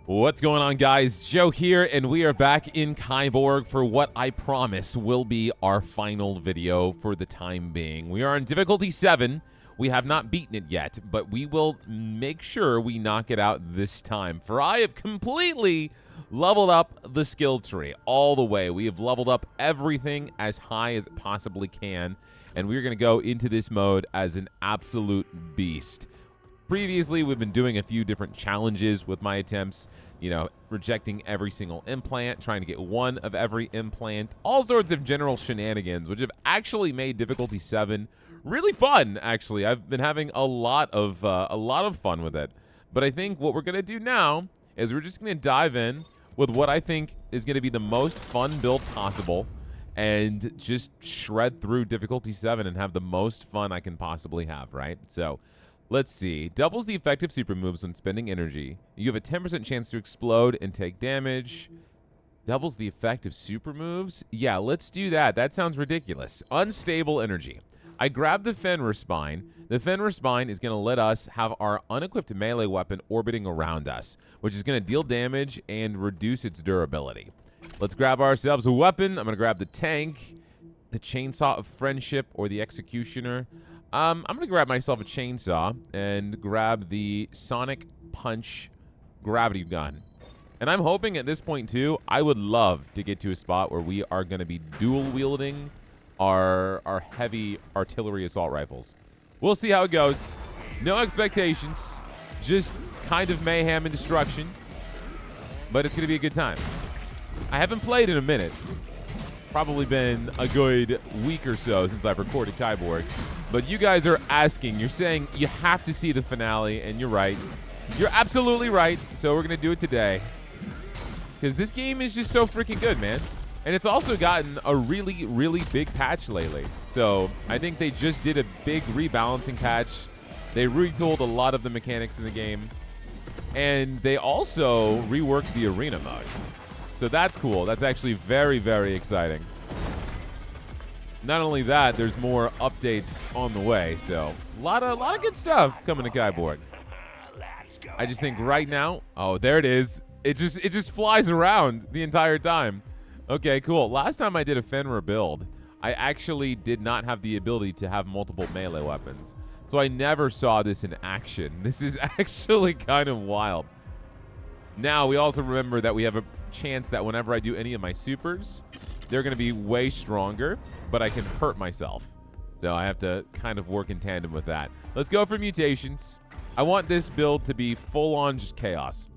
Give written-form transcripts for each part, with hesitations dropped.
What's going on, guys? Joe here, and we are back in Kiborg for what I promise will be our final video for the time being. We are on difficulty 7. We have not beaten it yet, but we will make sure we knock it out this time. For I have completely leveled up the skill tree all the way. We have leveled up everything as high as it possibly can, and we're going to go into this mode as an absolute beast. Previously, we've been doing a few different challenges with my attempts, you know, rejecting every single implant, trying to get one of every implant, all sorts of general shenanigans, which have actually made difficulty 7 really fun, actually. I've been having a lot of fun with it. But I think what we're going to do now is we're just going to dive in with what I think is going to be the most fun build possible and just shred through difficulty 7 and have the most fun I can possibly have, right? So let's see. Doubles the effective super moves when spending energy. You have a 10% chance to explode and take damage. Doubles the effect of super moves? Yeah, let's do that. That sounds ridiculous. Unstable energy. I grabbed the Fenrir Spine. The Fenrir Spine is going to let us have our unequipped melee weapon orbiting around us, which is going to deal damage and reduce its durability. Let's grab ourselves a weapon. I'm going to grab the tank, the Chainsaw of Friendship, or the Executioner. I'm going to grab myself a chainsaw and grab the Sonic Punch gravity gun. And I'm hoping at this point, too, I would love to get to a spot where we are going to be dual-wielding our heavy artillery assault rifles. We'll see how it goes. No expectations. Just kind of mayhem and destruction. But it's going to be a good time. I haven't played in a minute. Probably been a good week or so since I've recorded Kiborg. But you guys are asking, you're saying you have to see the finale, and you're right. You're absolutely right, so we're going to do it today. Because this game is just so freaking good, man. And it's also gotten a really, really big patch lately. So I think they just did a big rebalancing patch. They retooled a lot of the mechanics in the game. And they also reworked the arena mode. So that's cool. That's actually very, very exciting. Not only that, there's more updates on the way. So a lot of good stuff coming to Kiborg. I just think right now, oh, there it is. It just flies around the entire time. Okay, cool. Last time I did a Fenrir build, I actually did not have the ability to have multiple melee weapons. So I never saw this in action. This is actually kind of wild. Now, we also remember that we have a chance that whenever I do any of my supers, they're going to be way stronger, but I can hurt myself. So I have to kind of work in tandem with that. Let's go for mutations. I want this build to be full-on just chaos.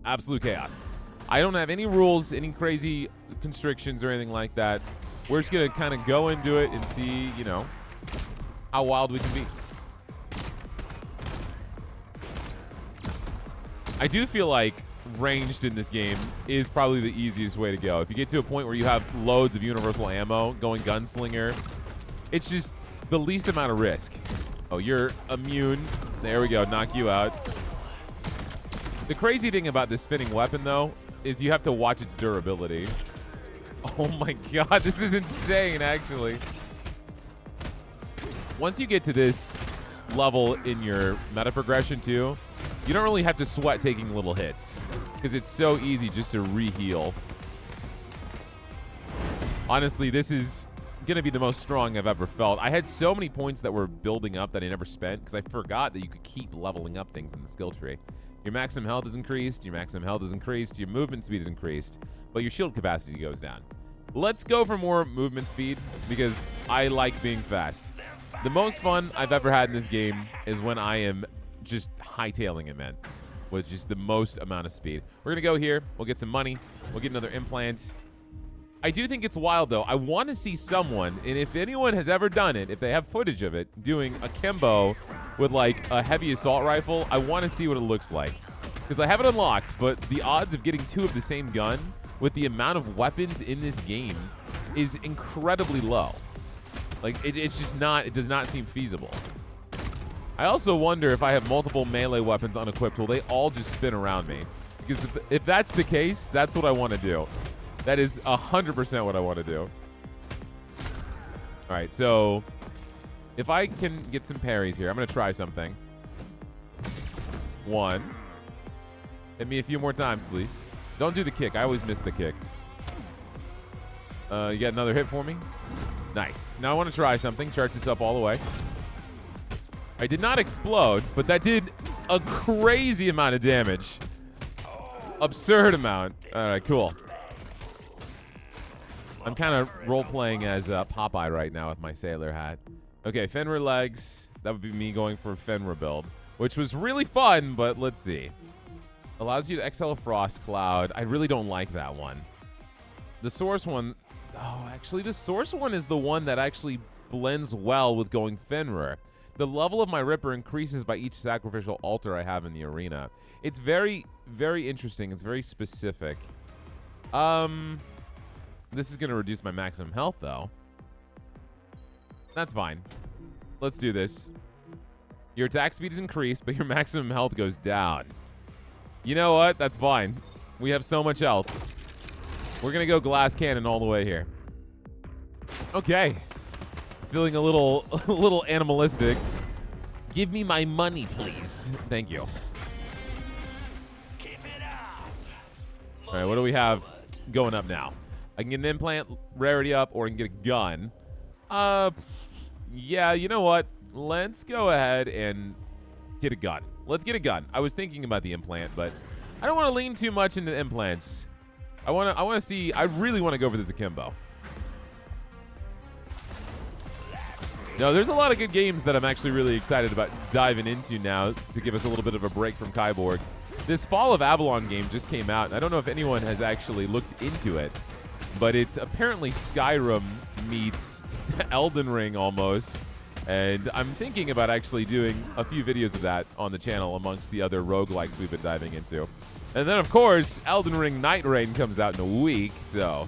Absolute chaos. I don't have any rules, any crazy constrictions or anything like that. We're just going to kind of go into it and see, you know, how wild we can be. I do feel like ranged in this game is probably the easiest way to go. If you get to a point where you have loads of universal ammo going gunslinger, it's just the least amount of risk. Oh, you're immune. There we go. Knock you out. The crazy thing about this spinning weapon, though, is you have to watch its durability. Oh my god, this is insane, actually. Once you get to this level in your meta progression, too, you don't really have to sweat taking little hits because it's so easy just to re-heal. Honestly, this is going to be the most strong I've ever felt. I had so many points that were building up that I never spent because I forgot that you could keep leveling up things in the skill tree. Your maximum health is increased, your maximum health is increased, your movement speed is increased, but your shield capacity goes down. Let's go for more movement speed because I like being fast. The most fun I've ever had in this game is when I am just hightailing it, man, with just the most amount of speed. We're gonna go here, we'll get some money, we'll get another implant. I do think it's wild, though. I want to see someone, and if anyone has ever done it, if they have footage of it, doing a Kimbo with like a heavy assault rifle, I want to see what it looks like. Because I have it unlocked, but the odds of getting 2 of the same gun with the amount of weapons in this game is incredibly low. Like, it's just not, it does not seem feasible. I also wonder if I have multiple melee weapons unequipped, will they all just spin around me? Because if that's the case, that's what I want to do. That is 100% what I want to do. All right, so if I can get some parries here, I'm going to try something. 1. Hit me a few more times, please. Don't do the kick. I always miss the kick. You got another hit for me? Nice. Now I want to try something. Charge this up all the way. I did not explode, but that did a crazy amount of damage. Absurd amount. All right, cool. I'm kind of role-playing as Popeye right now with my sailor hat. Okay, Fenrir legs. That would be me going for a Fenrir build, which was really fun, but let's see. Allows you to exhale a frost cloud. I really don't like that one. The source one, oh, actually the source one is the one that actually blends well with going Fenrir. The level of my Ripper increases by each sacrificial altar I have in the arena. It's very, very interesting. It's very specific. This is gonna reduce my maximum health though. That's fine. Let's do this. Your attack speed is increased, but your maximum health goes down. You know what? That's fine. We have so much health. We're gonna go glass cannon all the way here. Okay. Feeling a little animalistic. Give me my money, please. Thank you. All right, what do we have going up now? I can get an implant rarity up, or I can get a gun. Yeah, you know what? Let's go ahead and get a gun. Let's get a gun. I was thinking about the implant, but I don't want to lean too much into implants. I want to see. I really want to go for this akimbo. No, there's a lot of good games that I'm actually really excited about diving into now to give us a little bit of a break from Kiborg. This Fall of Avalon game just came out, and I don't know if anyone has actually looked into it, but it's apparently Skyrim meets Elden Ring almost. And I'm thinking about actually doing a few videos of that on the channel amongst the other roguelikes we've been diving into. And then, of course, Elden Ring Night Rain comes out in a week, so...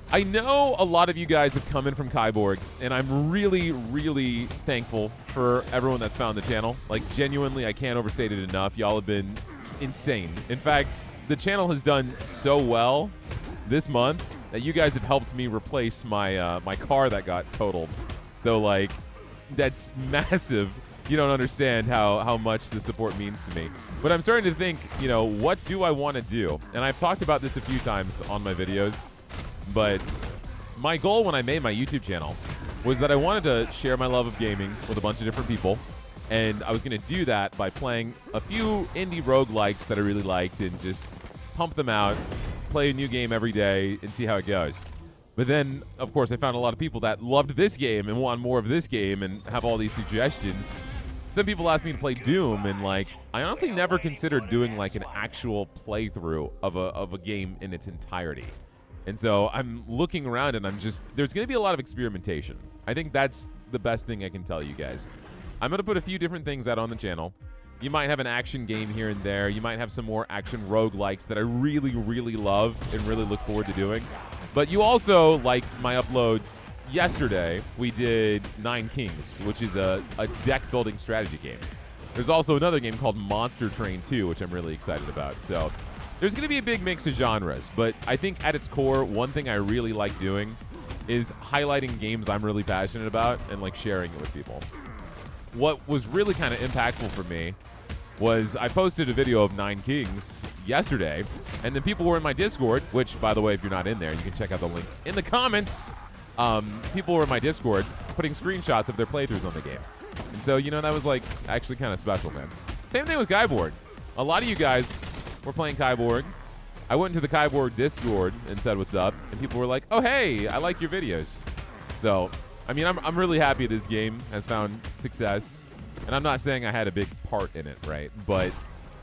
I know a lot of you guys have come in from Kiborg, and I'm really, really thankful for everyone that's found the channel. Like, genuinely, I can't overstate it enough. Y'all have been insane. In fact, the channel has done so well this month that you guys have helped me replace my my car that got totaled. So, like, that's massive. You don't understand how much the support means to me. But I'm starting to think, you know, what do I want to do? And I've talked about this a few times on my videos. But my goal when I made my YouTube channel was that I wanted to share my love of gaming with a bunch of different people. And I was going to do that by playing a few indie roguelikes that I really liked and just pump them out, play a new game every day, and see how it goes. But then, of course, I found a lot of people that loved this game and want more of this game and have all these suggestions. Some people asked me to play Doom, and, like, I honestly never considered doing, like, an actual playthrough of a game in its entirety. And so I'm looking around, and I'm just, there's going to be a lot of experimentation. I think that's the best thing I can tell you guys. I'm going to put a few different things out on the channel. You might have an action game here and there. You might have some more action roguelikes that I really, really love and really look forward to doing. But you also, like my upload yesterday, we did Nine Kings, which is a deck-building strategy game. There's also another game called Monster Train 2, which I'm really excited about. So there's going to be a big mix of genres, but I think at its core, one thing I really like doing is highlighting games I'm really passionate about and, like, sharing it with people. What was really kind of impactful for me was I posted a video of Nine Kings yesterday, and then people were in my Discord, which, by the way, if you're not in there, you can check out the link in the comments. People were in my Discord putting screenshots of their playthroughs on the game. And so, you know, that was, like, actually kind of special, man. Same thing with Kiborg. A lot of you guys were playing Kiborg. I went into the Kiborg Discord and said what's up, and people were like, oh, hey, I like your videos. So, I mean, I'm really happy this game has found success. And I'm not saying I had a big part in it, right? But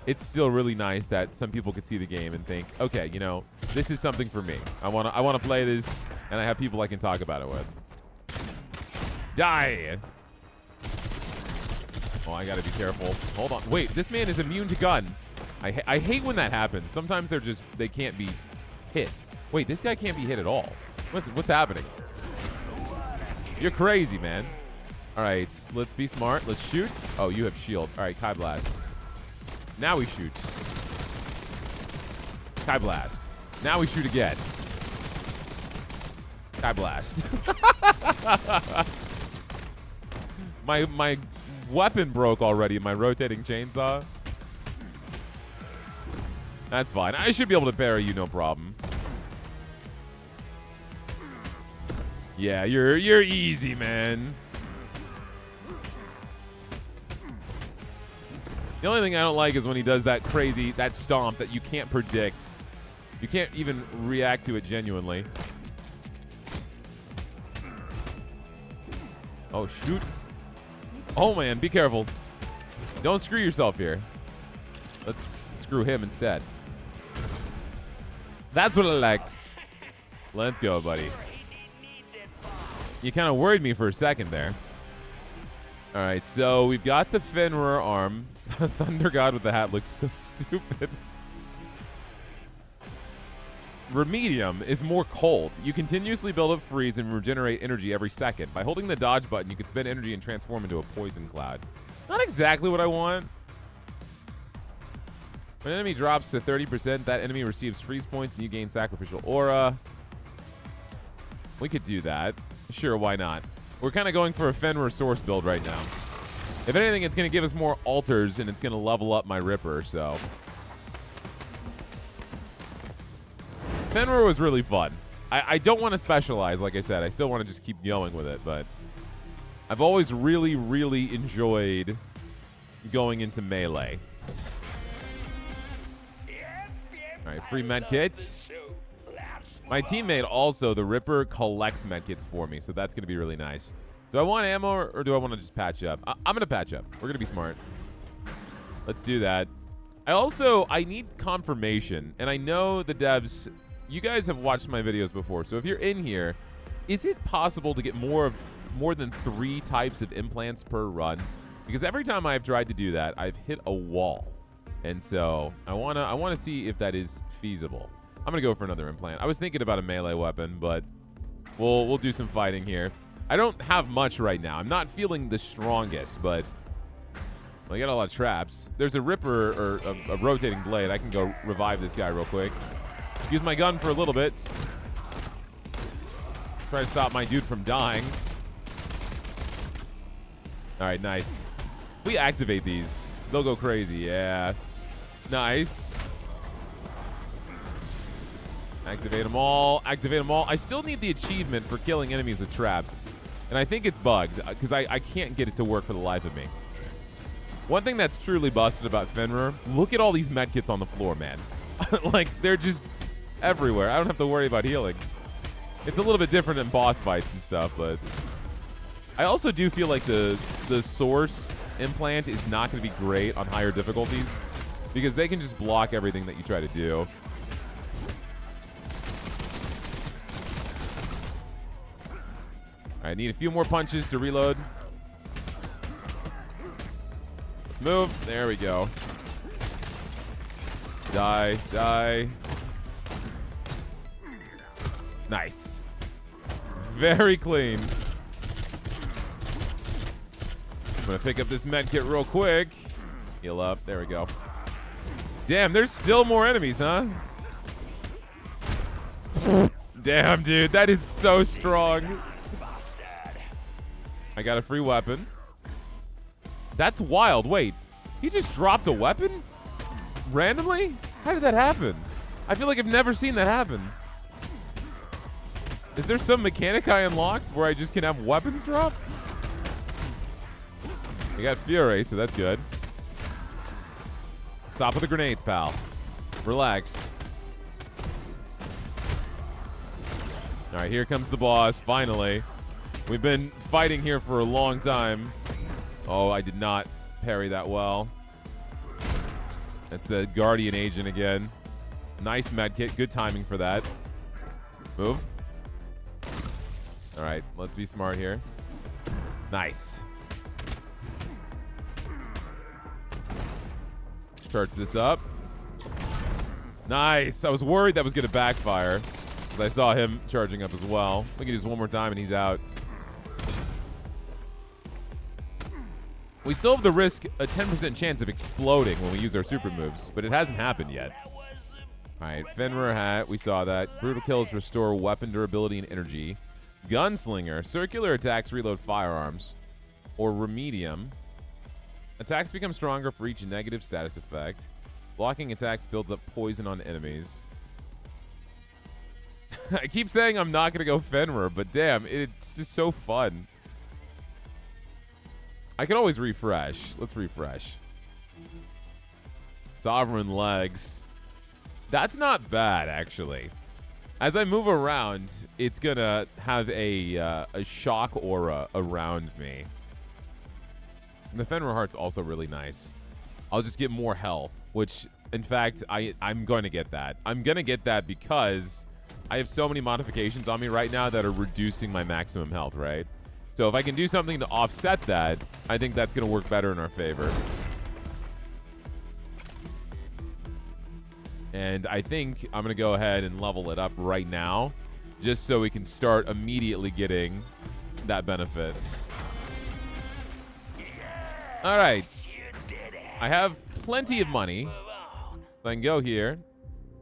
it's still really nice that some people could see the game and think, okay, you know, this is something for me. I want to play this, and I have people I can talk about it with. Die! Oh, I gotta be careful. Hold on. Wait, this man is immune to gun. I hate when that happens. Sometimes they can't be hit. Wait, this guy can't be hit at all. What's happening? You're crazy, man. All right, let's be smart. Let's shoot. Oh, you have shield. All right, Kai Blast. Now we shoot. Kai Blast. Now we shoot again. Kai Blast. My weapon broke already, my rotating chainsaw. That's fine. I should be able to parry you, no problem. Yeah, you're easy, man. The only thing I don't like is when he does that crazy, that stomp that you can't predict. You can't even react to it genuinely. Oh, shoot. Oh, man, be careful. Don't screw yourself here. Let's screw him instead. That's what I like. Let's go, buddy. You kind of worried me for a second there. All right, so we've got the Fenrir arm. Thunder God with the hat looks so stupid. Remedium is more cold. You continuously build up freeze and regenerate energy every second. By holding the dodge button, you can spend energy and transform into a poison cloud. Not exactly what I want. When an enemy drops to 30%, that enemy receives freeze points and you gain sacrificial aura. We could do that. Sure, why not? We're kind of going for a Fenrir source build right now. If anything, it's going to give us more altars, and it's going to level up my Ripper, so. Fenrir was really fun. I don't want to specialize, like I said. I still want to just keep going with it, but I've always really, really enjoyed going into melee. All right, free medkit. My teammate also, the Ripper, collects medkits for me, so that's going to be really nice. Do I want ammo or do I want to just patch up? I'm going to patch up. We're going to be smart. Let's do that. I need confirmation, and I know the devs, you guys have watched my videos before, so if you're in here, is it possible to get more than 3 types of implants per run? Because every time I've tried to do that, I've hit a wall. And so I wanna see if that is feasible. I'm gonna go for another implant. I was thinking about a melee weapon, but we'll do some fighting here. I don't have much right now. I'm not feeling the strongest, but I got a lot of traps. There's a Ripper or a rotating blade. I can go revive this guy real quick. Use my gun for a little bit. Try to stop my dude from dying. All right, nice. We activate these. They'll go crazy, yeah. Nice. Activate them all. Activate them all. I still need the achievement for killing enemies with traps. And I think it's bugged because I can't get it to work for the life of me. One thing that's truly busted about Fenrir, look at all these medkits on the floor, man. Like, they're just everywhere. I don't have to worry about healing. It's a little bit different in boss fights and stuff, but I also do feel like the source implant is not going to be great on higher difficulties because they can just block everything that you try to do. All right, need a few more punches to reload. Let's move. There we go. Die, die. Nice. Very clean. I'm gonna pick up this med kit real quick. Heal up. There we go. Damn, there's still more enemies, huh? Damn, dude, that is so strong. I got a free weapon. That's wild. Wait, he just dropped a weapon? Randomly? How did that happen? I feel like I've never seen that happen. Is there some mechanic I unlocked where I just can have weapons drop? We got Fury, so that's good. Stop with the grenades, pal. Relax. All right, here comes the boss, finally. We've been fighting here for a long time. Oh, I did not parry that well. That's the Guardian Agent again. Nice medkit, good timing for that. Move. All right, let's be smart here. Nice. Charge this up. Nice. I was worried that was going to backfire because I saw him charging up as well. We can do this one more time and he's out. We still have the risk, a 10% chance of exploding when we use our super moves, but it hasn't happened yet. All right, Fenrir hat, we saw that. Brutal kills restore weapon durability and energy. Gunslinger, circular attacks reload firearms. Or Remedium. Attacks become stronger for each negative status effect. Blocking attacks builds up poison on enemies. I keep saying I'm not going to go Fenrir, but damn, it's just so fun. I can always refresh. Let's refresh. Sovereign legs. That's not bad, actually. As I move around, it's going to have a shock aura around me. And the Fenrir Heart's also really nice. I'll just get more health, which, in fact, I'm going to get that. I'm going to get that because I have so many modifications on me right now that are reducing my maximum health, right? So if I can do something to offset that, I think that's going to work better in our favor. And I think I'm going to go ahead and level it up right now, just so we can start immediately getting that benefit. All right. I have plenty of money. So I can go here.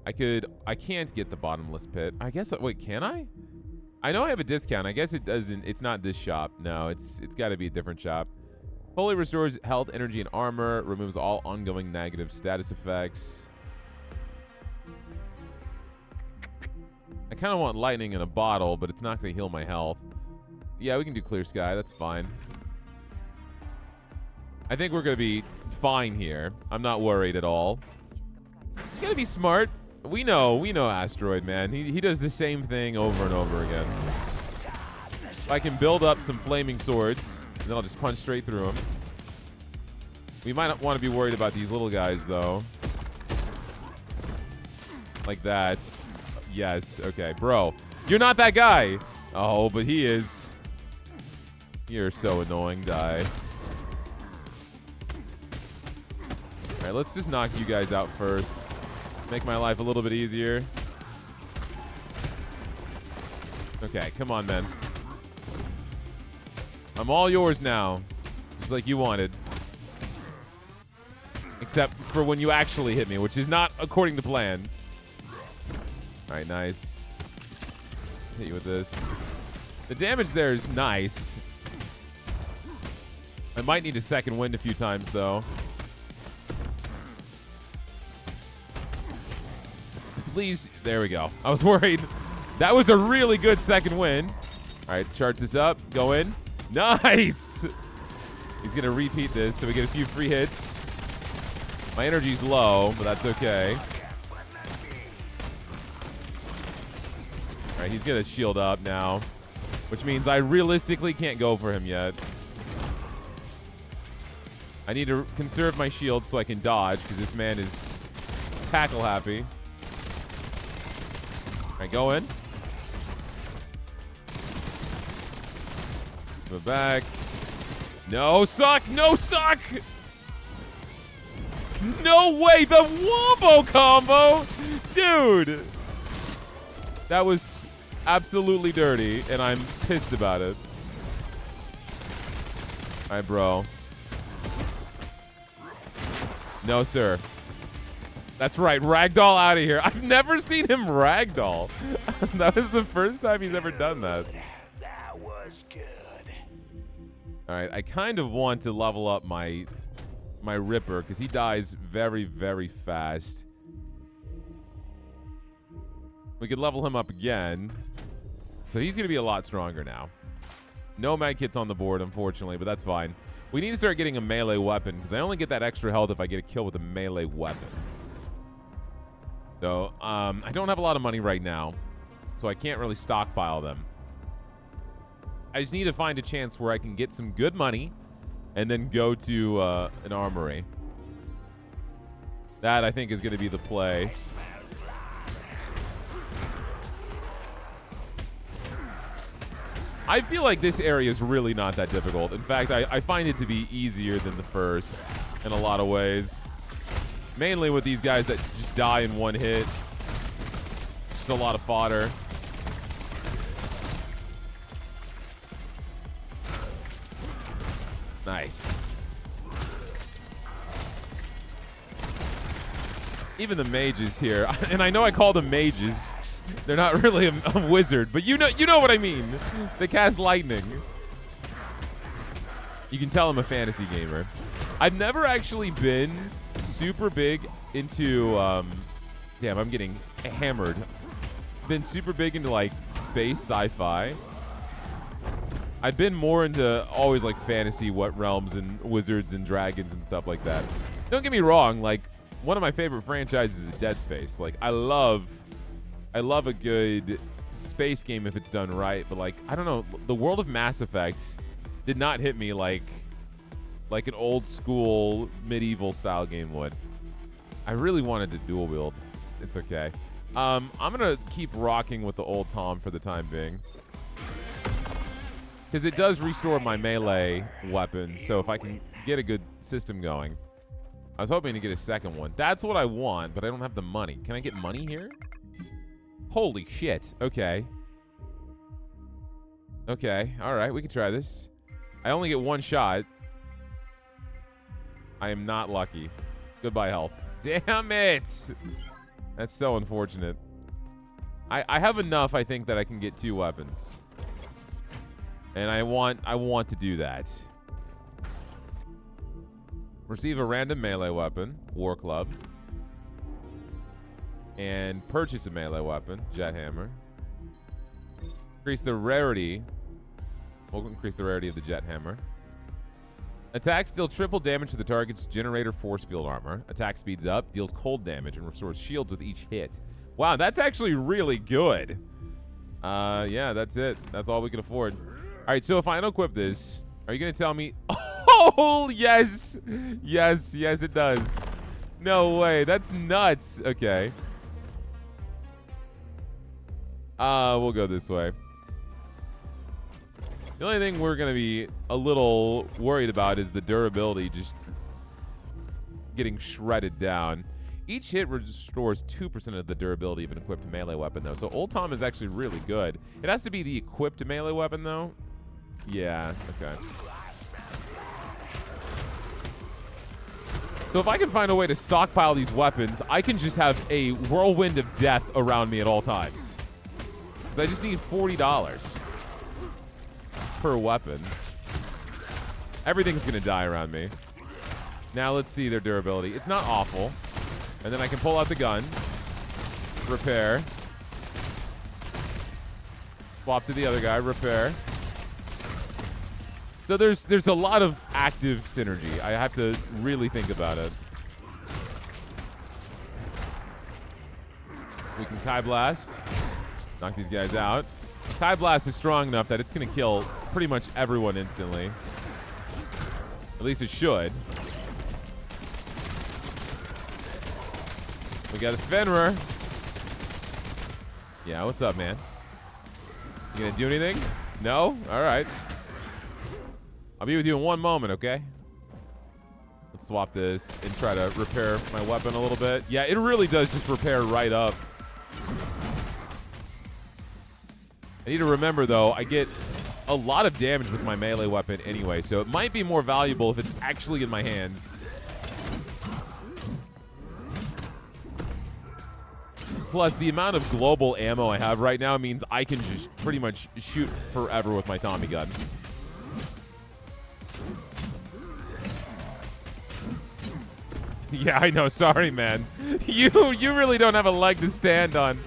I can't get the bottomless pit. I guess, wait, can I? I know I have a discount. I guess it doesn't, it's not this shop. No, it's got to be a different shop. Fully restores health, energy, and armor. Removes all ongoing negative status effects. I kind of want lightning in a bottle, but it's not going to heal my health. Yeah, we can do clear sky. That's fine. I think we're going to be fine here. I'm not worried at all. He's got to be smart. We know Asteroid, man. He does the same thing over and over again. If I can build up some flaming swords, then I'll just punch straight through him. We might not want to be worried about these little guys, though. Like that. Yes, okay. Bro, you're not that guy. Oh, but he is. You're so annoying. Die. All right, let's just knock you guys out first. Make my life a little bit easier. Okay, come on, man. I'm all yours now. Just like you wanted. Except for when you actually hit me, which is not according to plan. All right, nice. Hit you with this. The damage there is nice. I might need a second wind a few times, though. Please. There we go. I was worried. That was a really good second wind. All right, charge this up. Go in. Nice. He's going to repeat this, so we get a few free hits. My energy's low, but that's okay. All right, he's going to shield up now, which means I realistically can't go for him yet. I need to conserve my shield so I can dodge, because this man is tackle happy. All right, go in. Move back. No suck! No suck! No way! The wombo combo! Dude! That was absolutely dirty, and I'm pissed about it. All right, bro. No, sir. That's right. Ragdoll out of here. I've never seen him ragdoll. That was the first time he's ever done that. That was good. All right. I kind of want to level up my Ripper because he dies very, very fast. We could level him up again. So he's going to be a lot stronger now. No mag kits on the board, unfortunately, but that's fine. We need to start getting a melee weapon because I only get that extra health if I get a kill with a melee weapon. So, I don't have a lot of money right now, so I can't really stockpile them. I just need to find a chance where I can get some good money and then go to an armory. That, I think, is going to be the play. I feel like this area is really not that difficult. In fact, I find it to be easier than the first in a lot of ways. Mainly with these guys that just die in one hit. Just a lot of fodder. Nice. Even the mages here, and I know I call them mages. They're not really a wizard, but you know what I mean. They cast lightning. You can tell I'm a fantasy gamer. I've never actually been super big into, damn, I'm getting hammered. Been super big into, like, space sci-fi. I've been more into always, like, fantasy, what realms and wizards and dragons and stuff like that. Don't get me wrong, like, one of my favorite franchises is Dead Space. Like, I love a good space game if it's done right, but, like, I don't know, the world of Mass Effect did not hit me like an old school medieval style game would. I really wanted to dual wield. It's okay. I'm gonna keep rocking with the old Tom for the time being, because it does restore my melee weapon. So if I can get a good system going, I was hoping to get a second one. That's what I want, but I don't have the money. Can I get money here? Holy shit. Okay. Okay. All right. We can try this. I only get one shot. I am not lucky. Goodbye, health. Damn it. That's so unfortunate. I have enough, I think, that I can get 2 weapons. And I want to do that. Receive a random melee weapon, War Club. And purchase a melee weapon, Jet Hammer. Increase the rarity. We'll increase the rarity of the Jet Hammer. Attacks deal triple damage to the target's generator force field armor. Attack speeds up, deals cold damage, and restores shields with each hit. Wow, that's actually really good. Yeah, that's it. That's all we can afford. All right, so if I unequip this, are you going to tell me? Oh, yes. Yes, yes, it does. No way. That's nuts. Okay. We'll go this way. The only thing we're going to be a little worried about is the durability just getting shredded down. Each hit restores 2% of the durability of an equipped melee weapon, though. So Old Tom is actually really good. It has to be the equipped melee weapon, though. Yeah, okay. So if I can find a way to stockpile these weapons, I can just have a whirlwind of death around me at all times. Because I just need $40 per weapon. Everything's going to die around me. Now let's see their durability. It's not awful. And then I can pull out the gun. Repair. Swap to the other guy. Repair. So there's a lot of active synergy. I have to really think about it. We can Kai Blast. Knock these guys out. Kai Blast is strong enough that it's going to kill pretty much everyone instantly. At least it should. We got a Fenrir. Yeah, what's up, man? You gonna do anything? No? All right. I'll be with you in one moment, okay? Let's swap this and try to repair my weapon a little bit. Yeah, it really does just repair right up. I need to remember, though, I get a lot of damage with my melee weapon anyway, so it might be more valuable if it's actually in my hands. Plus, the amount of global ammo I have right now means I can just pretty much shoot forever with my Tommy gun. Yeah, I know. Sorry, man. You really don't have a leg to stand on.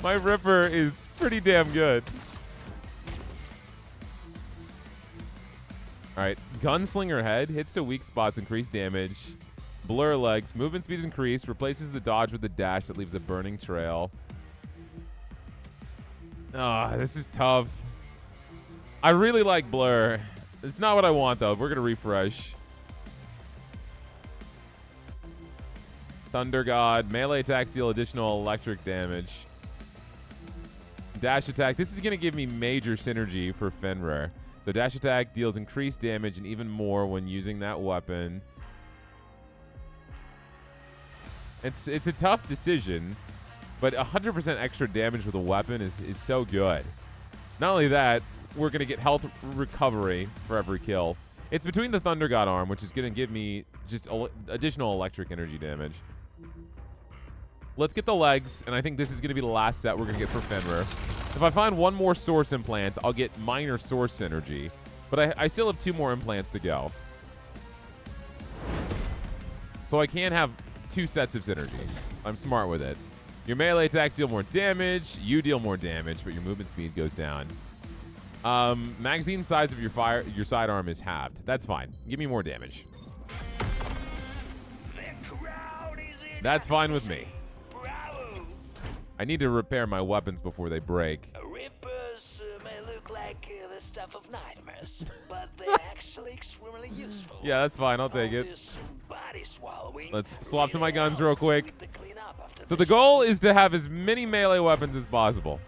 My Ripper is pretty damn good. All right. Gunslinger Head. Hits to weak spots, increase damage. Blur legs. Movement speed is increased. Replaces the dodge with the dash that leaves a burning trail. Ah, this is tough. I really like Blur. It's not what I want, though. We're going to refresh. Thunder God. Melee attacks deal additional electric damage. Dash attack. This is going to give me major synergy for Fenrir. So dash attack deals increased damage and even more when using that weapon. It's a tough decision, but 100% extra damage with a weapon is so good. Not only that, we're going to get health recovery for every kill. It's between the Thunder God arm, which is going to give me just additional electric energy damage. Let's get the legs, and I think this is going to be the last set we're going to get for Fenrir. If I find one more source implant, I'll get minor source synergy, but I still have 2 more implants to go. So I can't have 2 sets of synergy. I'm smart with it. Your melee attacks deal more damage. You deal more damage, but your movement speed goes down. Magazine size of your sidearm is halved. That's fine. Give me more damage. That's fine with me. Bravo. I need to repair my weapons before they break. Rippers may look like the stuff of nightmares, but they're actually extremely useful. Yeah, that's fine. I'll take it. This body swallowing Let's swap to my guns real quick. with the cleanup after So the goal is to have as many melee weapons as possible.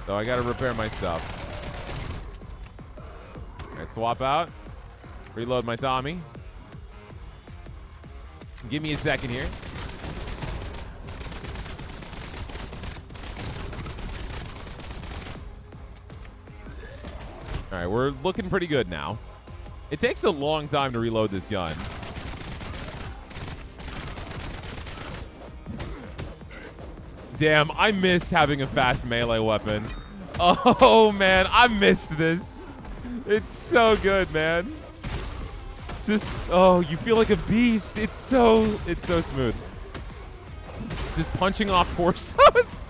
So I gotta repair my stuff. Alright, swap out. Reload my Tommy. Give me a second here. Alright, we're looking pretty good now. It takes a long time to reload this gun. Damn, I missed having a fast melee weapon. Oh, man, I missed this. It's so good, man. Just, oh, you feel like a beast. It's so smooth. Just punching off torsos.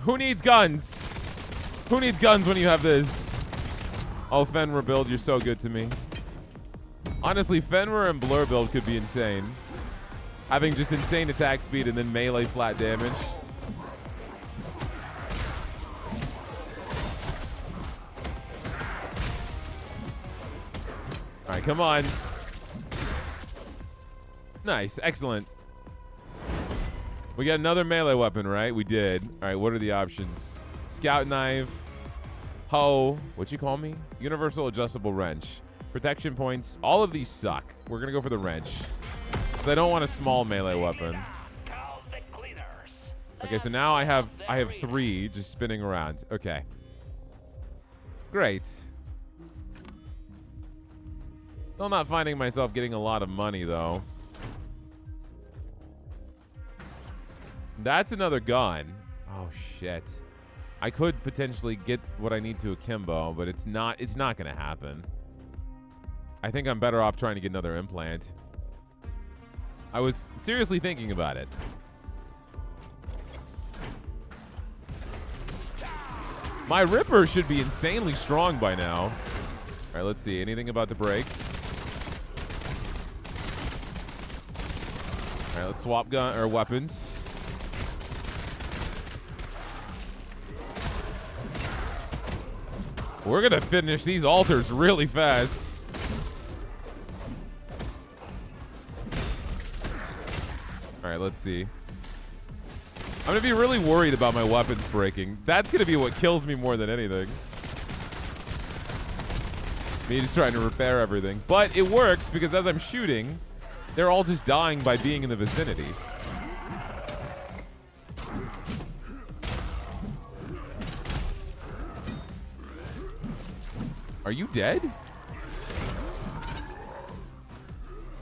Who needs guns? Who needs guns when you have this? Oh, Fenrir build, you're so good to me. Honestly, Fenrir and Blur build could be insane. Having just insane attack speed and then melee flat damage. All right, come on. Nice, excellent. We got another melee weapon, right? We did. All right, what are the options? Scout knife, hoe, what you call me? Universal adjustable wrench. Protection points. All of these suck. We're gonna go for the wrench. Because I don't want a small melee weapon. Okay, so now I have 3 just spinning around. Okay. Great. Still not finding myself getting a lot of money though. That's another gun. Oh shit. I could potentially get what I need to akimbo, but it's not gonna happen. I think I'm better off trying to get another implant. I was seriously thinking about it. My Ripper should be insanely strong by now. All right, let's see. Anything about to break? All right, let's swap gun or weapons. We're gonna finish these altars really fast. All right, let's see. I'm gonna be really worried about my weapons breaking. That's gonna be what kills me more than anything. Me just trying to repair everything. But it works because as I'm shooting, they're all just dying by being in the vicinity. Are you dead?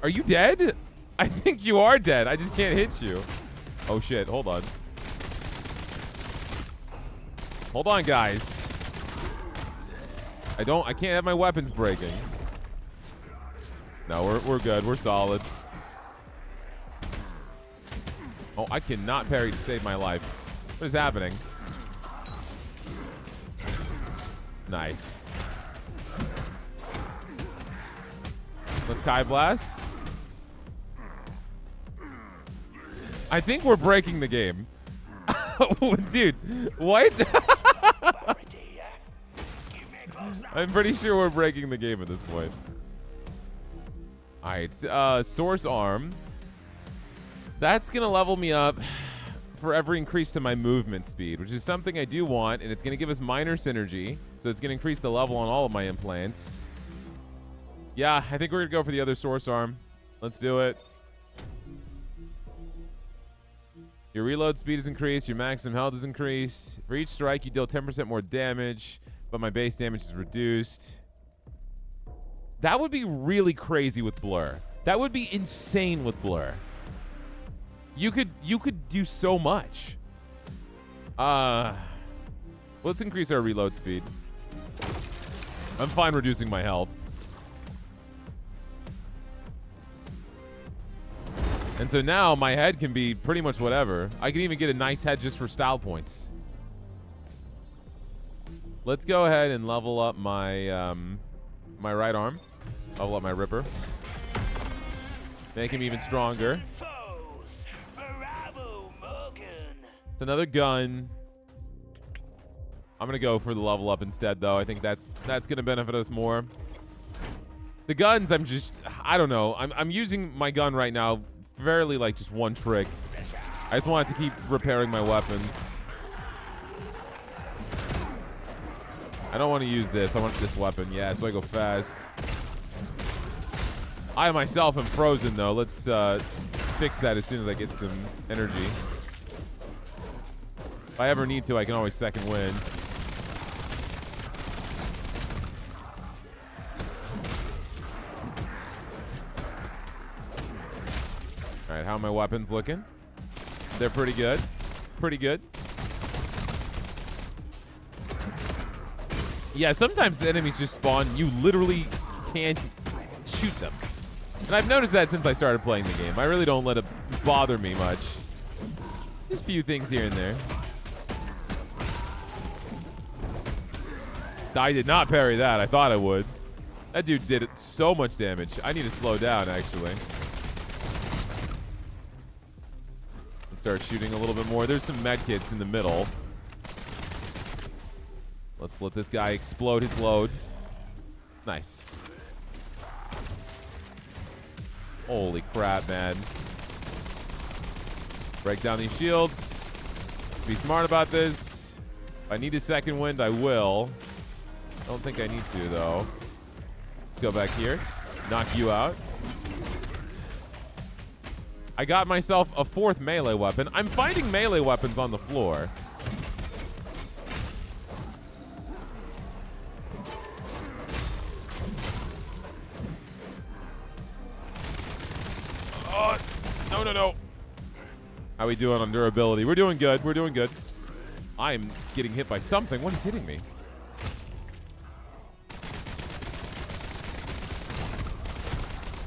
Are you dead? I think you are dead. I just can't hit you. Oh shit, hold on. Hold on, guys. I can't have my weapons breaking. No, we're good. We're solid. Oh, I cannot parry to save my life. What is happening? Nice. Let's Kai Blast. I think we're breaking the game. Dude, what? I'm pretty sure we're breaking the game at this point. All right, Source Arm. That's going to level me up for every increase to my movement speed, which is something I do want, and it's going to give us minor synergy, so it's going to increase the level on all of my implants. Yeah, I think we're going to go for the other Source Arm. Let's do it. Your reload speed is increased. Your maximum health is increased. For each strike, you deal 10% more damage, but my base damage is reduced. That would be really crazy with Blur. That would be insane with Blur. You could do so much. What Let's increase our reload speed. I'm fine reducing my health. And so now my head can be pretty much whatever. I can even get a nice head just for style points. Let's go ahead and level up my my right arm. Level up my Ripper. Make him even stronger. It's another gun. I'm gonna go for the level up instead, though. I think that's gonna benefit us more. The guns, I don't know. I'm using my gun right now fairly like just one trick. I just wanted to keep repairing my weapons. I don't want to use this. I want this weapon. Yeah, so I go fast. I myself am frozen, though. Let's fix that as soon as I get some energy. If I ever need to, I can always second wind. All right, how are my weapons looking? They're pretty good. Pretty good. Yeah, sometimes the enemies just spawn. You literally can't shoot them. And I've noticed that since I started playing the game. I really don't let it bother me much. Just a few things here and there. I did not parry that. I thought I would. That dude did so much damage. I need to slow down, actually. Let's start shooting a little bit more. There's some medkits in the middle. Let's let this guy explode his load. Nice. Holy crap, man. Break down these shields. Let's be smart about this. If I need a second wind, I will. I don't think I need to, though. Let's go back here. Knock you out. I got myself a 4th melee weapon. I'm finding melee weapons on the floor. Oh, no, no, no. How we doing on durability? We're doing good. We're doing good. I'm getting hit by something. What is hitting me?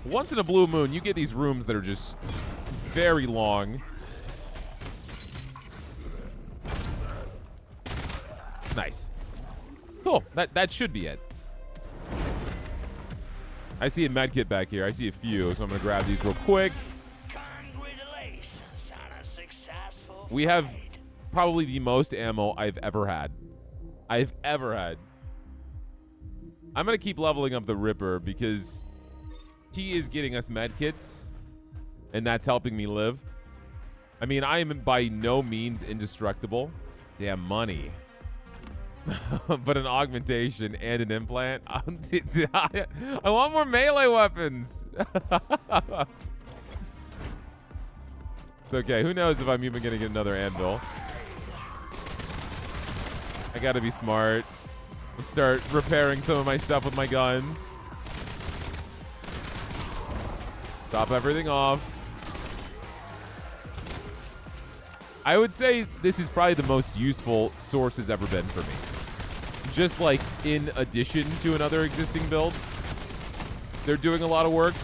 Once in a blue moon, you get these rooms that are just very long. Nice. Cool. That should be it. I see a medkit back here. I see a few, so I'm going to grab these real quick. We have probably the most ammo I've ever had. I'm going to keep leveling up the Ripper because he is getting us medkits, and that's helping me live. I mean, I am by no means indestructible. Damn money. But an augmentation and an implant. I want more melee weapons. It's okay. Who knows if I'm even going to get another anvil. I got to be smart. Let's start repairing some of my stuff with my gun. Top everything off. I would say this is probably the most useful source has ever been for me. Just like in addition to another existing build. They're doing a lot of work,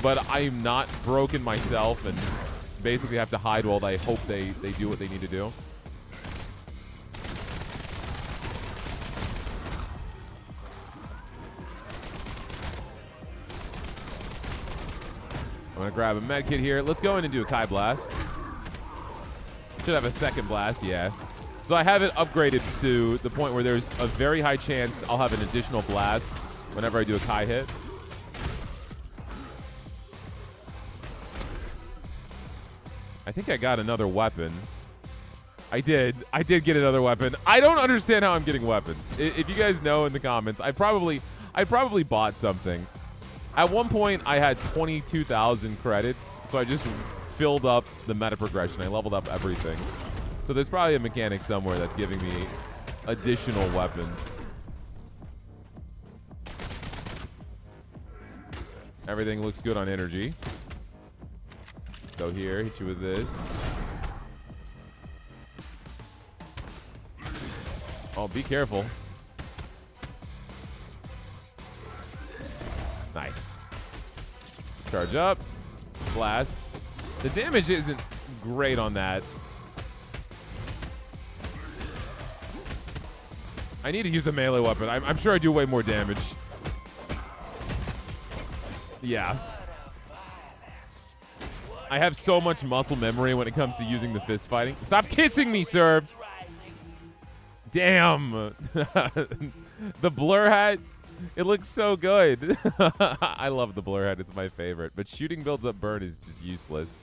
but I'm not broken myself and basically have to hide while I hope they do what they need to do. I'm going to grab a medkit here. Let's go in and do a Kai Blast. Should have a second blast, yeah. So I have it upgraded to the point where there's a very high chance I'll have an additional blast whenever I do a Kai hit. I think I got another weapon. I did get another weapon. I don't understand how I'm getting weapons. If you guys know in the comments, I probably bought something. At one point, I had 22,000 credits, so I just filled up the meta progression. I leveled up everything. So there's probably a mechanic somewhere that's giving me additional weapons. Everything looks good on energy. Go here, hit you with this. Oh, be careful. Nice. Charge up. Blast. The damage isn't great on that. I need to use a melee weapon. I'm sure I do way more damage. Yeah. I have so much muscle memory when it comes to using the fist fighting. Stop kissing me, sir. Damn. The blur hat, it looks so good. I love the blur hat. It's my favorite. But shooting builds up burn is just useless.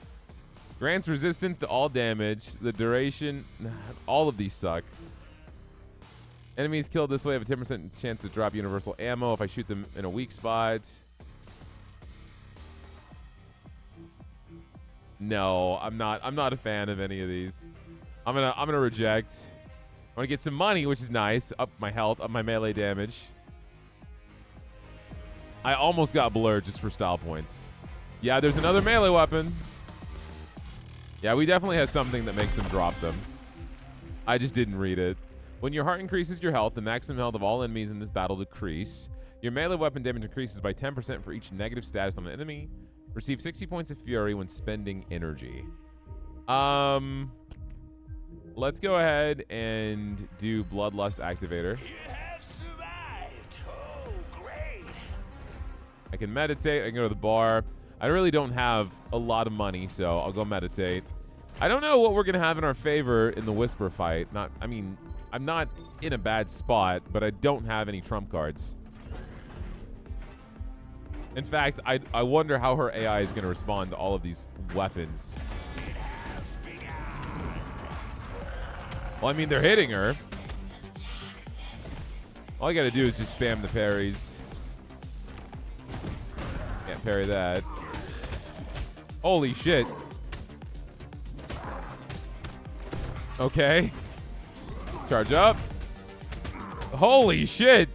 Grants resistance to all damage. The duration, all of these suck. Enemies killed this way have a 10% chance to drop universal ammo if I shoot them in a weak spot. No, I'm not a fan of any of these. I'm gonna reject. I want to get some money, which is nice. Up my health, up my melee damage. I almost got blurred just for style points. Yeah, there's another melee weapon. Yeah, we definitely have something that makes them drop them. I just didn't read it. When your heart increases your health, the maximum health of all enemies in this battle decrease. Your melee weapon damage increases by 10% for each negative status on an enemy. Receive 60 points of fury when spending energy. Let's go ahead and do Bloodlust Activator. You have survived. Oh, great. I can meditate. I can go to the bar. I really don't have a lot of money, so I'll go meditate. I don't know what we're going to have in our favor in the Whisper fight. I'm not in a bad spot, but I don't have any trump cards. In fact, I wonder how her AI is going to respond to all of these weapons. Well, I mean, they're hitting her. All I got to do is just spam the parries. Can't parry that. Holy shit. Okay. Charge up. Holy shit.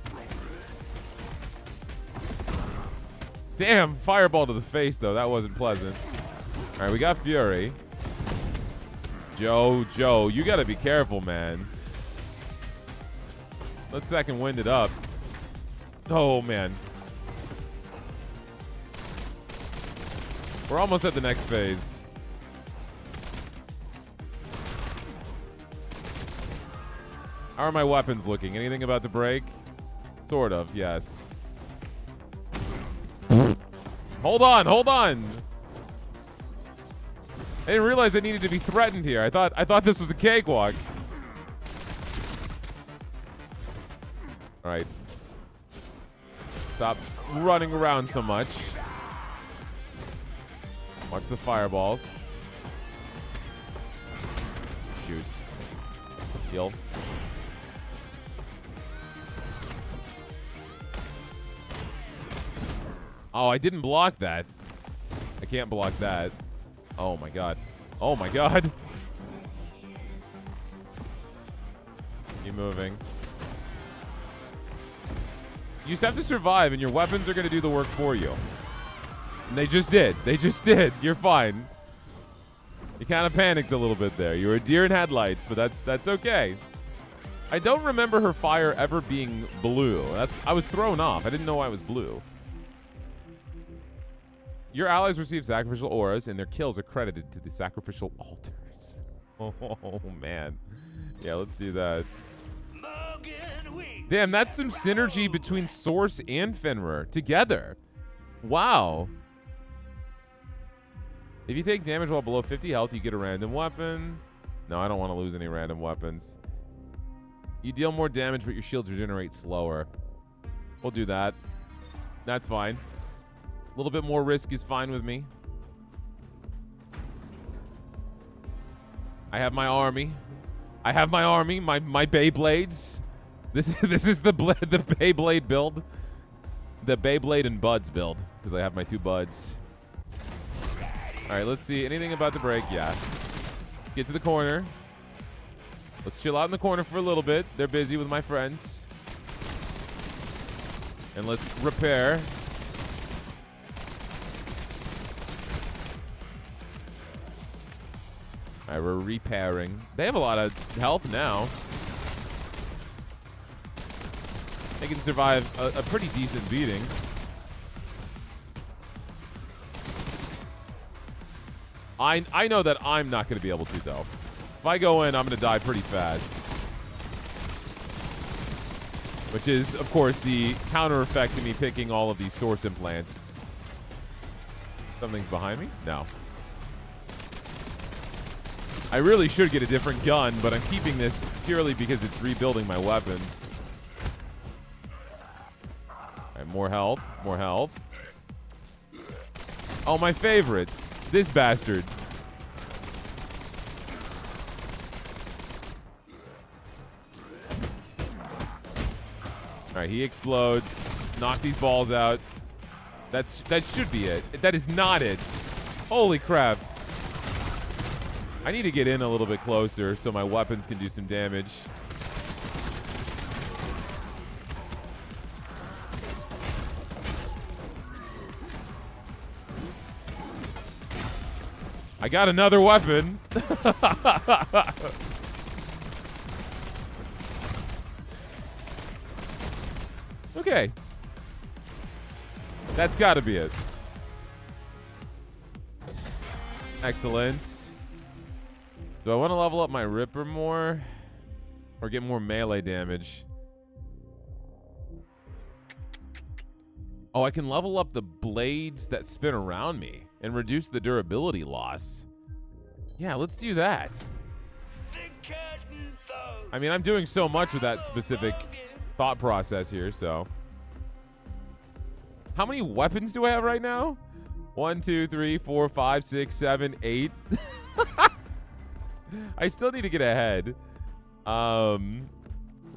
Damn, fireball to the face, though. That wasn't pleasant. All right, we got Fury. Joe, you got to be careful, man. Let's second wind it up. Oh, man. We're almost at the next phase. How are my weapons looking? Anything about to break? Sort of, yes. Hold on. I didn't realize I needed to be threatened here. I thought this was a cakewalk. All right. Stop running around so much. Watch the fireballs. Shoot. Kill. Oh, I didn't block that. I can't block that. Oh my god. Oh my god. Keep moving. You just have to survive, and your weapons are going to do the work for you. And they just did. You're fine. You kind of panicked a little bit there. You were a deer in headlights, but that's okay. I don't remember her fire ever being blue. I was thrown off. I didn't know why it was blue. Your allies receive sacrificial auras, and their kills are credited to the sacrificial altars. Oh, man. Yeah, let's do that. Damn, that's some synergy between Source and Fenrir together. Wow. If you take damage while below 50 health, you get a random weapon. No, I don't want to lose any random weapons. You deal more damage, but your shields regenerate slower. We'll do that. That's fine. A little bit more risk is fine with me. I have my army. My Beyblades. This is the Beyblade build. The Beyblade and Buds build, because I have my 2 buds. All right, let's see. Anything about to break? Yeah. Let's get to the corner. Let's chill out in the corner for a little bit. They're busy with my friends. And let's repair. All right, we're repairing. They have a lot of health now. They can survive a pretty decent beating. I know that I'm not going to be able to, though. If I go in, I'm going to die pretty fast. Which is, of course, the counter effect to me picking all of these source implants. Something's behind me? No. I really should get a different gun, but I'm keeping this purely because it's rebuilding my weapons. All right, more health. More health. Oh, my favorite. This bastard. All right, he explodes. Knock these balls out. That should be it. That is not it. Holy crap. I need to get in a little bit closer so my weapons can do some damage. I got another weapon. Okay. That's got to be it. Excellent. Do I want to level up my Ripper more? Or get more melee damage? Oh, I can level up the blades that spin around me and reduce the durability loss. Yeah, let's do that. I mean, I'm doing so much with that specific thought process here, so. How many weapons do I have right now? 1, 2, 3, 4, 5, 6, 7, 8. I still need to get ahead.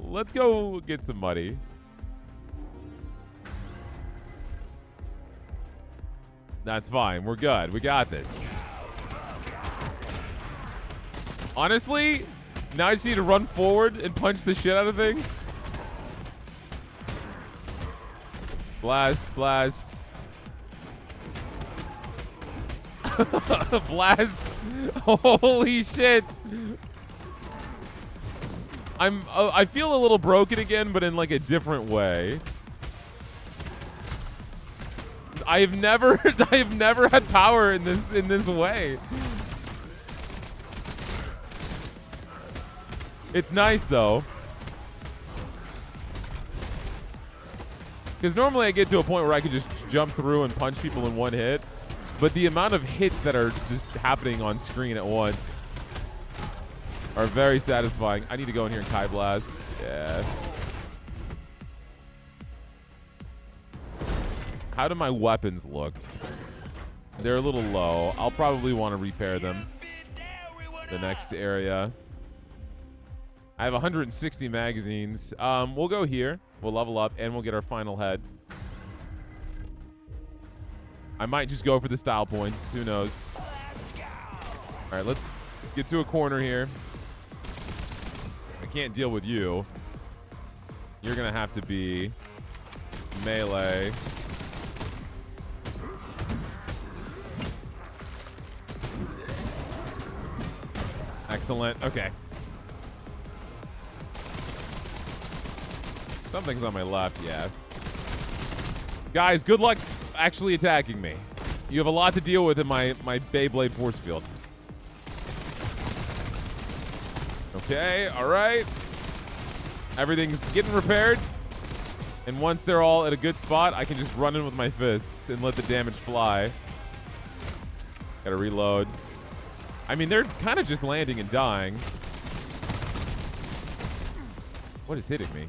Let's go get some money. That's fine. We're good. We got this. Honestly, now I just need to run forward and punch the shit out of things. Blast, blast. Blast. Holy shit. I feel a little broken again, but in like a different way. I have never had power in this way. It's nice though. Because normally I get to a point where I can just jump through and punch people in one hit. But the amount of hits that are just happening on screen at once are very satisfying. I need to go in here and Kai Blast. Yeah. How do my weapons look? They're a little low. I'll probably want to repair them. The next area. I have 160 magazines. We'll go here. We'll level up, and we'll get our final head. I might just go for the style points. Who knows? All right, let's get to a corner here. I can't deal with you. You're going to have to be melee. Excellent. Okay. Something's on my left, yeah. Guys, good luck actually attacking me. You have a lot to deal with in my Beyblade force field. Okay, all right. Everything's getting repaired. And once they're all at a good spot, I can just run in with my fists and let the damage fly. Gotta reload. I mean, they're kind of just landing and dying. What is hitting me?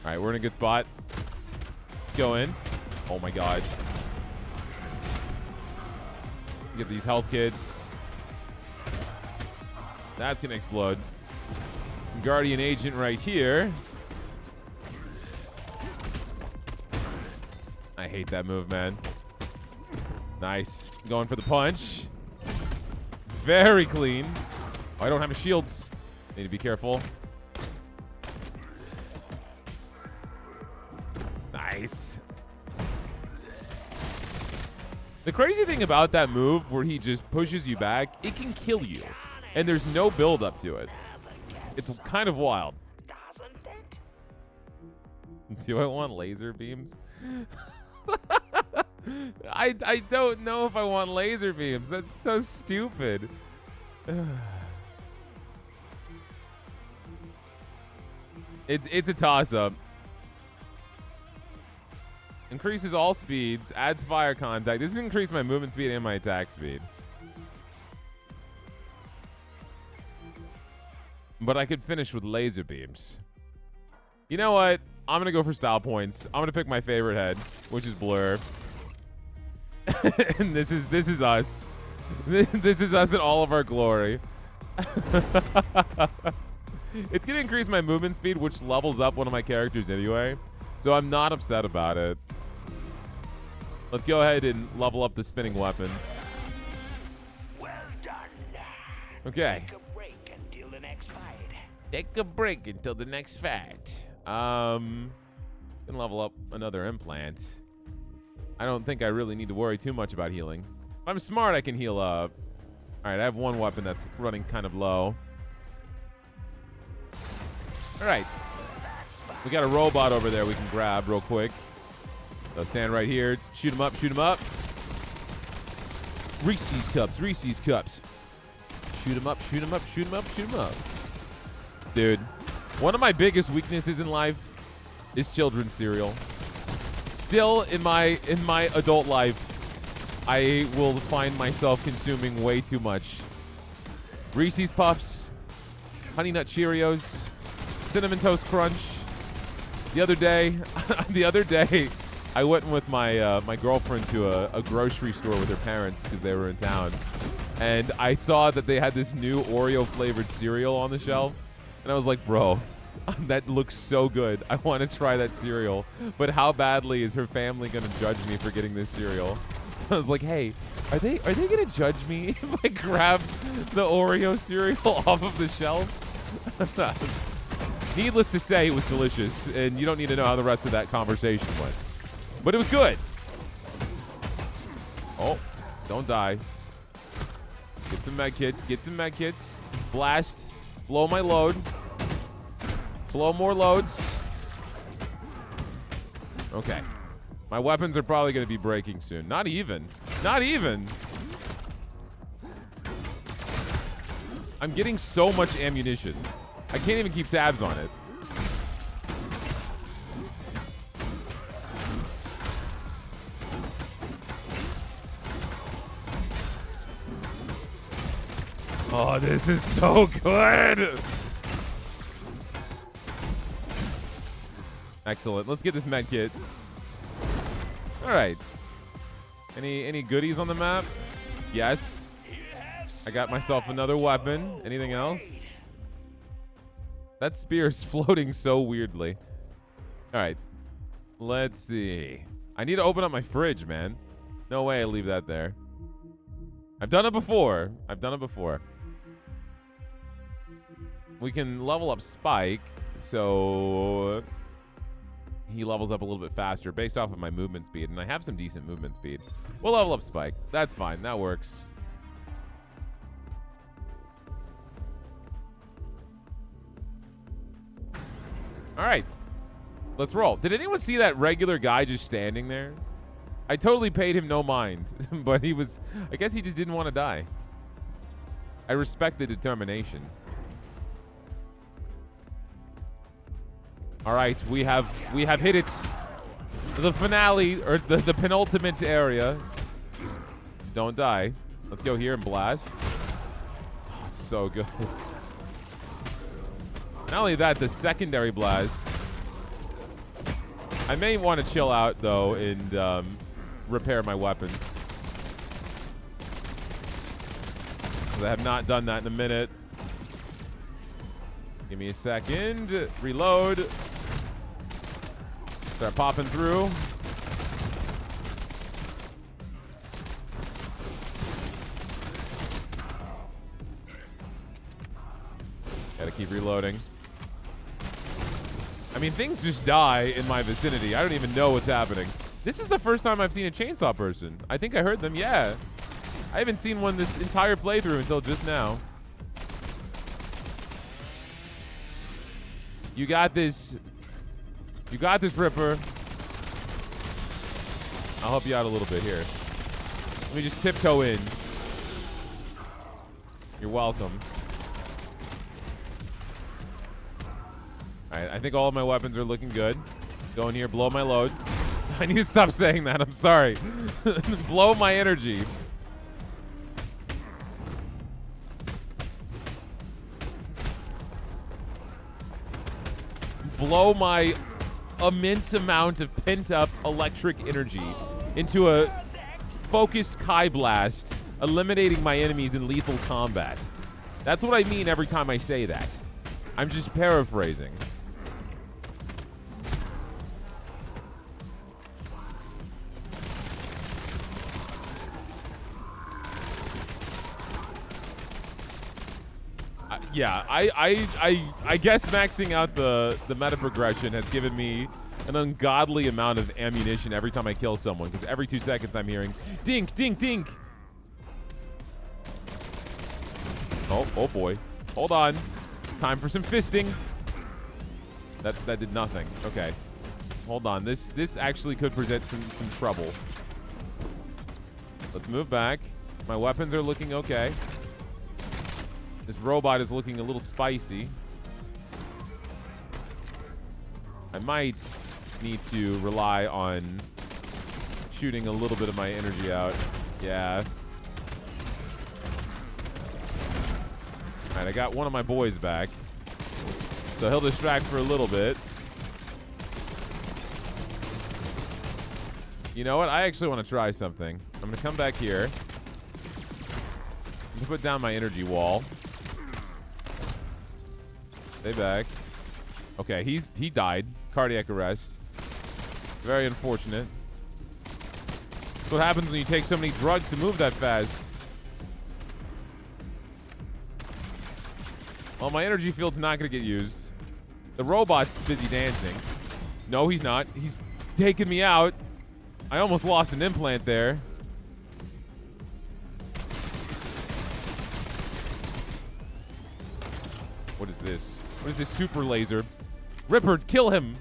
All right, we're in a good spot. Let's go in. Oh my god. Get these health kits. That's gonna explode. Guardian agent right here. I hate that move, man. Nice. Going for the punch. Very clean. Oh, I don't have any shields. Need to be careful. Nice. The crazy thing about that move where he just pushes you back, it can kill you. And there's no build up to it. It's kind of wild. Doesn't it? Do I want laser beams? I don't know if I want laser beams. That's so stupid. It's a toss-up. Increases all speeds, adds fire contact. This has increased my movement speed and my attack speed. But I could finish with laser beams. You know what? I'm gonna go for style points. I'm gonna pick my favorite head, which is Blur. And this is us. This is us in all of our glory. It's gonna increase my movement speed, which levels up one of my characters anyway. So I'm not upset about it. Let's go ahead and level up the spinning weapons. Well done. Okay. Take a break until the next fight. Take a break until the next fight. Can level up another implant. I don't think I really need to worry too much about healing. If I'm smart, I can heal up. All right, I have one weapon that's running kind of low. All right. We got a robot over there we can grab real quick. So stand right here. Shoot him up, shoot him up. Reese's Cups, Reese's Cups. Shoot him up, shoot him up, shoot him up, shoot him up. Dude, one of my biggest weaknesses in life is children's cereal. Still, in my adult life, I will find myself consuming way too much. Reese's Puffs, Honey Nut Cheerios, Cinnamon Toast Crunch. The other day, I went with my my girlfriend to a grocery store with her parents because they were in town, and I saw that they had this new Oreo flavored cereal on the shelf, and I was like, bro, that looks so good. I want to try that cereal, but how badly is her family gonna judge me for getting this cereal? So I was like, hey, are they gonna judge me if I grab the Oreo cereal off of the shelf? Needless to say, it was delicious, and you don't need to know how the rest of that conversation went. But it was good. Oh, don't die. Get some med kits, get some med kits. Blast, blow my load. Blow more loads. Okay. My weapons are probably going to be breaking soon. Not even. Not even. I'm getting so much ammunition. I can't even keep tabs on it. Oh, this is so good. Excellent. Let's get this med kit. All right. Any goodies on the map? Yes. I got myself another weapon. Anything else? That spear's floating so weirdly. All right. Let's see. I need to open up my fridge, man. No way I leave that there. I've done it before. I've done it before. We can level up Spike, so he levels up a little bit faster based off of my movement speed, and I have some decent movement speed. We'll level up Spike. That's fine. That works. All right. Let's roll. Did anyone see that regular guy just standing there? I totally paid him no mind, but he was, I guess he just didn't want to die. I respect the determination. All right, we have hit it. The finale, or the penultimate area. Don't die. Let's go here and blast. Oh, it's so good. Not only that, the secondary blast. I may want to chill out, though, and repair my weapons. I have not done that in a minute. Give me a second. Reload. Start popping through. Gotta keep reloading. I mean, things just die in my vicinity. I don't even know what's happening. This is the first time I've seen a chainsaw person. I think I heard them, yeah. I haven't seen one this entire playthrough until just now. You got this. You got this, Ripper. I'll help you out a little bit here. Let me just tiptoe in. You're welcome. All right, I think all of my weapons are looking good. Go in here, blow my load. I need to stop saying that. I'm sorry. Blow my energy. Blow my immense amount of pent-up electric energy into a focused Kai blast, eliminating my enemies in lethal combat. That's what I mean every time I say that. I'm just paraphrasing. Yeah, I guess maxing out the meta progression has given me an ungodly amount of ammunition every time I kill someone, because every 2 seconds I'm hearing dink, dink, dink. Oh boy. Hold on. Time for some fisting. That did nothing. Okay. Hold on. This actually could present some trouble. Let's move back. My weapons are looking okay. This robot is looking a little spicy. I might need to rely on shooting a little bit of my energy out. Yeah. All right, I got one of my boys back. So he'll distract for a little bit. You know what? I actually want to try something. I'm going to come back here. I'm going to put down my energy wall. Stay back. Okay, he died. Cardiac arrest. Very unfortunate. That's what happens when you take so many drugs to move that fast. Well, my energy field's not going to get used. The robot's busy dancing. No, he's not. He's taking me out. I almost lost an implant there. What is this? What is this super laser? Ripper, kill him.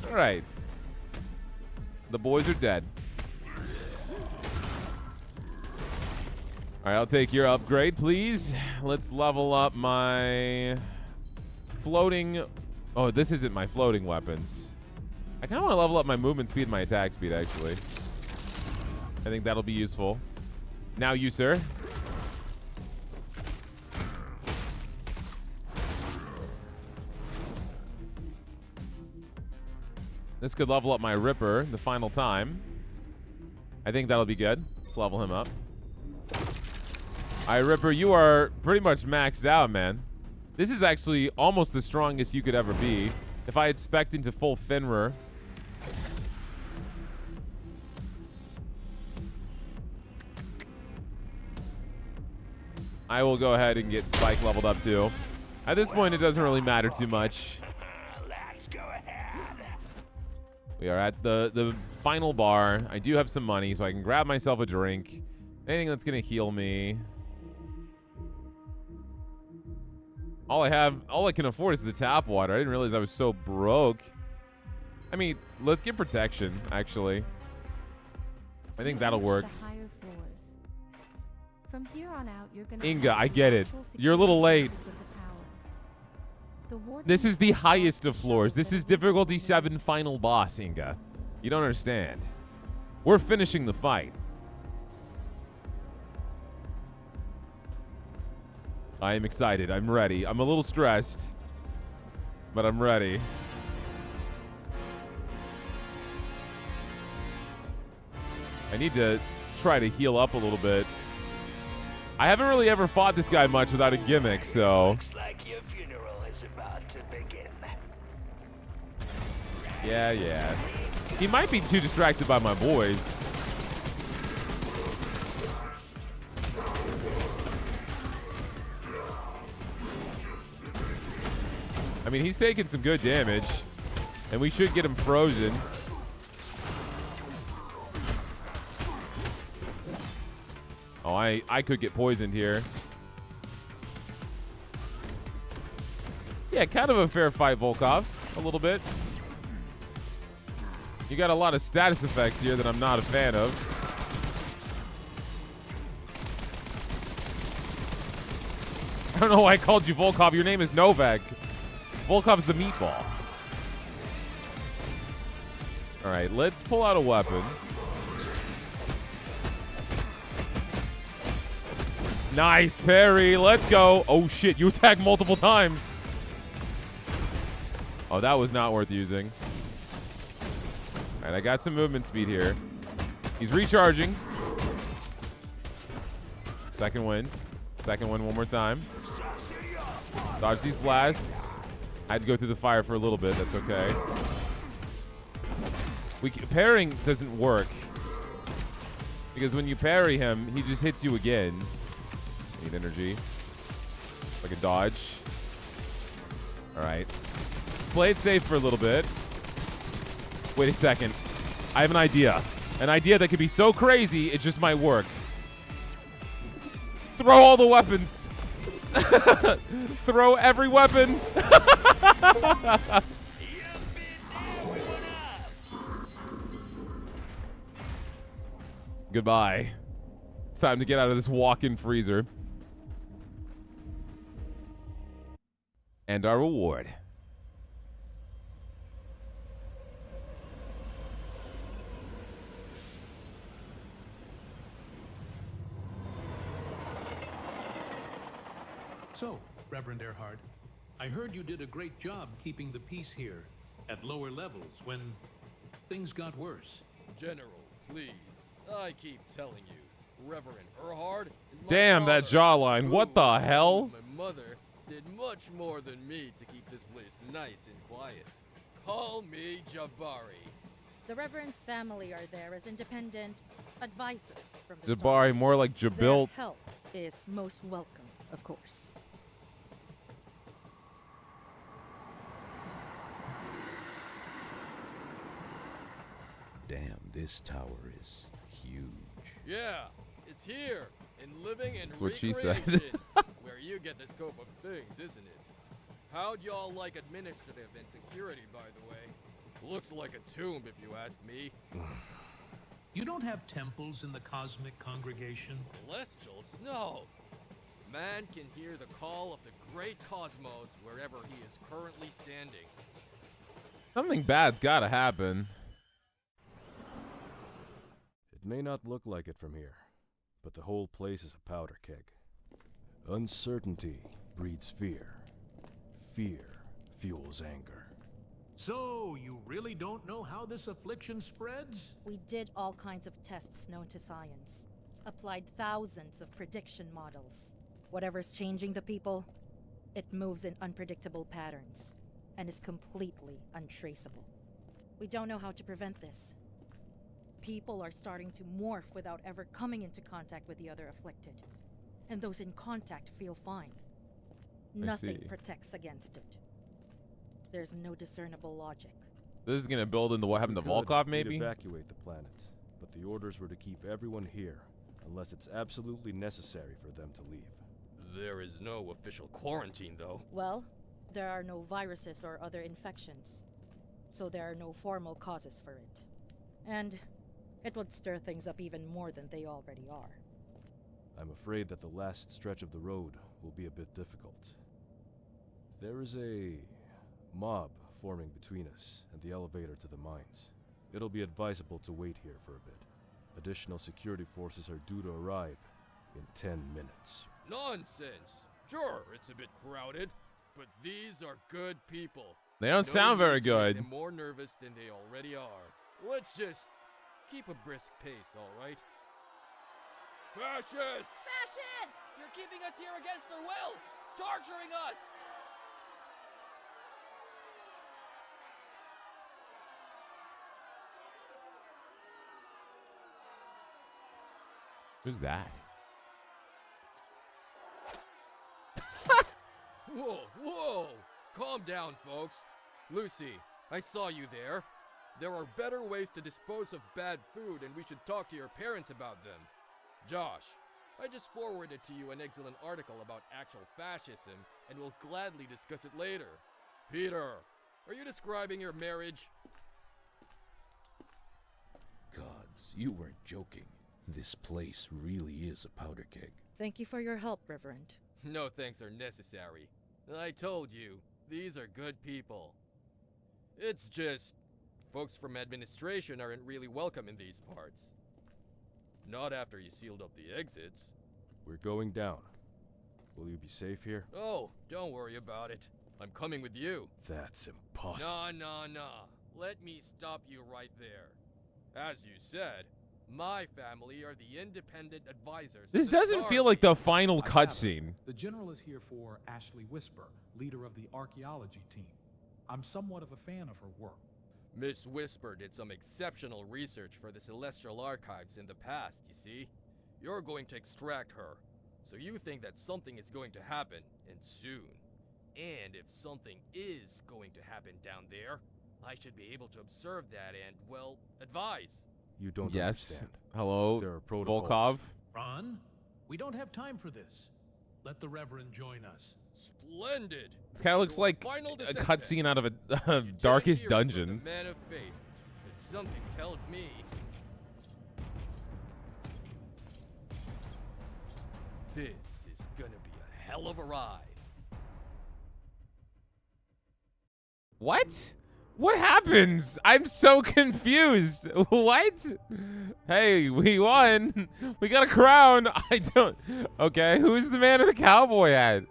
All right. The boys are dead. All right, I'll take your upgrade, please. Let's level up my floating. Oh, this isn't my floating weapons. I kind of want to level up my movement speed and my attack speed, actually. I think that'll be useful. Now you, sir. This could level up my Ripper the final time. I think that'll be good. Let's level him up. All right, Ripper, you are pretty much maxed out, man. This is actually almost the strongest you could ever be. If I had spec'd into full Fenrir. I will go ahead and get Spike leveled up too. At this point, it doesn't really matter too much. Let's go ahead. We are at the final bar. I do have some money, so I can grab myself a drink. Anything that's gonna heal me. All I can afford is the tap water. I didn't realize I was so broke. I mean, let's get protection, actually. I think that'll work. From here on out, you're gonna Inga, I get it. You're a little late. This is the highest of floors. This is difficulty 7 final boss, Inga. You don't understand. We're finishing the fight. I am excited. I'm ready. I'm a little stressed, but I'm ready. I need to try to heal up a little bit. I haven't really ever fought this guy much without a gimmick, so. Looks like your funeral is about to begin. Yeah. He might be too distracted by my boys. I mean, he's taking some good damage, and we should get him frozen. Oh, I could get poisoned here. Yeah, kind of a fair fight, Volkov. A little bit. You got a lot of status effects here that I'm not a fan of. I don't know why I called you Volkov. Your name is Novak. Volkov's the meatball. All right, let's pull out a weapon. Nice parry. Let's go. Oh, shit. You attacked multiple times. Oh, that was not worth using. All right, I got some movement speed here. He's recharging. Second wind. Second wind one more time. Dodge these blasts. I had to go through the fire for a little bit. That's okay. Parrying doesn't work. Because when you parry him, he just hits you again. Need energy. Like a dodge. All right. Let's play it safe for a little bit. Wait a second. I have an idea. An idea that could be so crazy, it just might work. Throw all the weapons. Throw every weapon. Goodbye. It's time to get out of this walk-in freezer. And our reward. So, Reverend Earhart, I heard you did a great job keeping the peace here at lower levels when things got worse. General, please. I keep telling you, Reverend Earhart is my Damn, that father, jawline. who, What the along hell? with my mother did much more than me to keep this place nice and quiet. Call me Jabari. The Reverend's family are there as independent advisors from the start. Jabari, more like Their Jabil. help is most welcome, of course. Damn, this tower is huge. Yeah, it's here, in living and That's what she said. recreation, where you get the scope of things, isn't it? How'd y'all like administrative and security, by the way? Looks like a tomb, if you ask me. You don't have temples in the cosmic congregation? Celestials? No. Man can hear the call of the great cosmos wherever he is currently standing. Something bad's gotta happen. It may not look like it from here, but the whole place is a powder keg. Uncertainty breeds fear. Fear fuels anger. So, you really don't know how this affliction spreads? We did all kinds of tests known to science. Applied thousands of prediction models. Whatever's changing the people, it moves in unpredictable patterns and is completely untraceable. We don't know how to prevent this. People are starting to morph without ever coming into contact with the other afflicted. And those in contact feel fine. Nothing see. protects against it. There's no discernible logic. This is gonna build into what happened to We could, Volkov, we'd maybe? evacuate the planet, but the orders were to keep everyone here, unless it's absolutely necessary for them to leave. There is no official quarantine, though. Well, there are no viruses or other infections, so there are no formal causes for it. And it would stir things up even more than they already are. I'm afraid that the last stretch of the road will be a bit difficult. There is a mob forming between us and the elevator to the mines. It'll be advisable to wait here for a bit. Additional security forces are due to arrive in 10 minutes. Nonsense. Sure, it's a bit crowded, but these are good people. They don't No sound very need to make good. them more nervous than they already are. Let's just keep a brisk pace, all right? Fascists! Fascists! You're keeping us here against our will, torturing us. Who's that? Whoa, whoa! Calm down, folks. Lucy, I saw you there. There are better ways to dispose of bad food, and we should talk to your parents about them. Josh, I just forwarded to you an excellent article about actual fascism, and will gladly discuss it later. Peter, are you describing your marriage? Gods, you weren't joking. This place really is a powder keg. Thank you for your help, Reverend. No thanks are necessary. I told you, these are good people. It's just, folks from administration aren't really welcome in these parts. Not after you sealed up the exits. We're going down. Will you be safe here? Oh, don't worry about it. I'm coming with you. That's impossible. Nah. Let me stop you right there. As you said, my family are the independent advisors. This doesn't feel like the final cutscene. The general is here for Ashley Whisper, leader of the archaeology team. I'm somewhat of a fan of her work. Miss Whisper did some exceptional research for the Celestial Archives in the past, you see? You're going to extract her, so you think that something is going to happen, and soon. And if something is going to happen down there, I should be able to observe that and, well, advise. You don't Yes. understand. Hello, There are protocols. Volkov. Ron, we don't have time for this. Let the Reverend join us. Splendid! It kind of looks Your like final a descent, cutscene out of a You join Darkest here from Dungeon. the man of faith, but something tells me this is gonna be a hell of a ride. What? What happens? I'm so confused. What? Hey, we won. We got a crown. I don't. Okay, who's the man of the cowboy hat?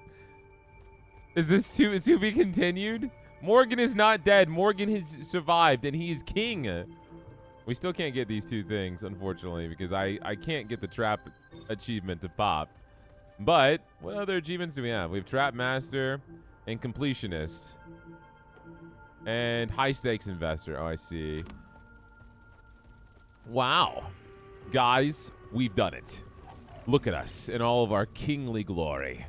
Is this to be continued? Morgan is not dead. Morgan has survived, and he is king. We still can't get these two things, unfortunately, because I can't get the trap achievement to pop. But what other achievements do we have? We have Trap Master and Completionist. And high stakes investor. Oh, I see. Wow. Guys, we've done it. Look at us in all of our kingly glory.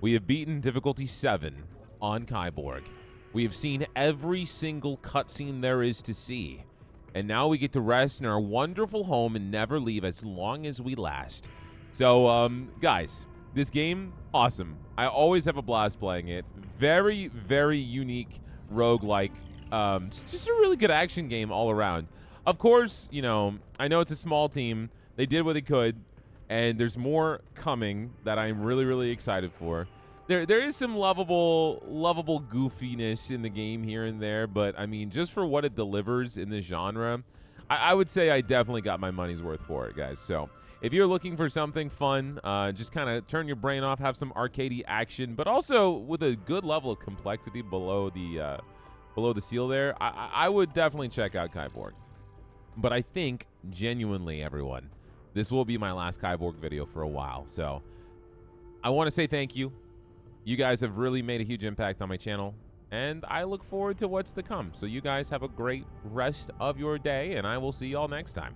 We have beaten difficulty 7 on Kiborg. We have seen every single cutscene there is to see. And now we get to rest in our wonderful home and never leave as long as we last. So, guys, this game, awesome. I always have a blast playing it. Very, very unique roguelike. It's just a really good action game all around. Of course, you know, I know it's a small team. They did what they could, and there's more coming that I'm really, really excited for. There is some lovable goofiness in the game here and there, but I mean, just for what it delivers in this genre, I would say I definitely got my money's worth for it, guys. So if you're looking for something fun, just kind of turn your brain off, have some arcadey action, but also with a good level of complexity below the seal there, I would definitely check out Kiborg. But I think, genuinely, everyone, this will be my last Kiborg video for a while. So I want to say thank you. You guys have really made a huge impact on my channel, and I look forward to what's to come. So you guys have a great rest of your day, and I will see y'all next time.